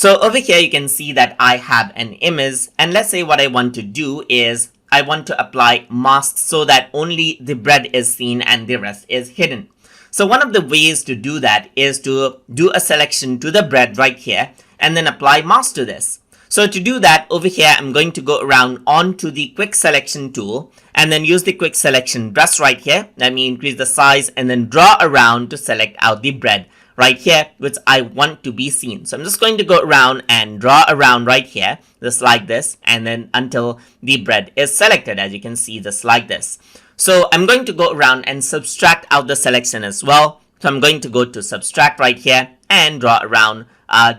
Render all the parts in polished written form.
So over here you can see that I have an image, and let's say what I want to do is I want to apply mask so that only the bread is seen and the rest is hidden. So one of the ways to do that is to do a selection to the bread right here and then apply mask to this. So to do that, over here I'm going to go around onto the quick selection tool and then use the quick selection brush right here. Let me increase the size and then draw around to select out the bread right here, which I want to be seen. So I'm just going to go around and draw around right here, just like this, and then until the bread is selected, as you can see, just like this. So I'm going to go around and subtract out the selection as well. So I'm going to go to subtract right here and draw around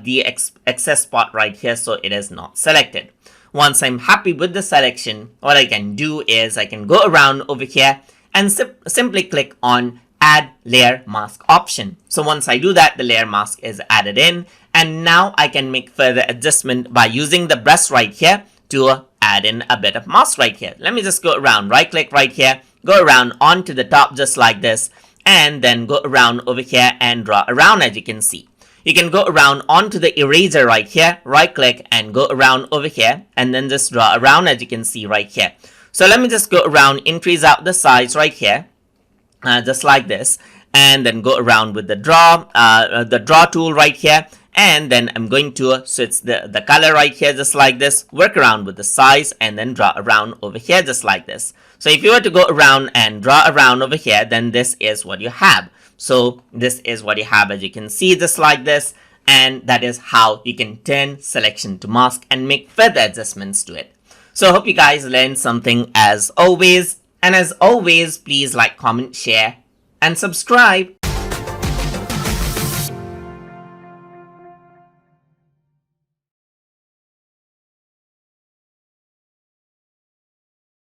the excess spot right here so it is not selected. Once I'm happy with the selection, what I can do is I can go around over here and simply click on add layer mask option. So once I do that, the layer mask is added in, and now I can make further adjustment by using the brush right here to add in a bit of mask right here. Let me just go around, right click right here, go around onto the top just like this, and then go around over here and draw around. As you can see, you can go around onto the eraser right here, right click and go around over here and then just draw around, as you can see right here. So let me just go around, increase out the size right here, just like this, and then go around with the draw tool right here, and then I'm going to switch the color right here just like this, work around with the size and then draw around over here just like this. So if you were to go around and draw around over here, then this is what you have. So this is what you have, as you can see, just like this, and that is how you can turn selection to mask and make further adjustments to it. So I hope you guys learned something as always. And as always, please like, comment, share, and subscribe.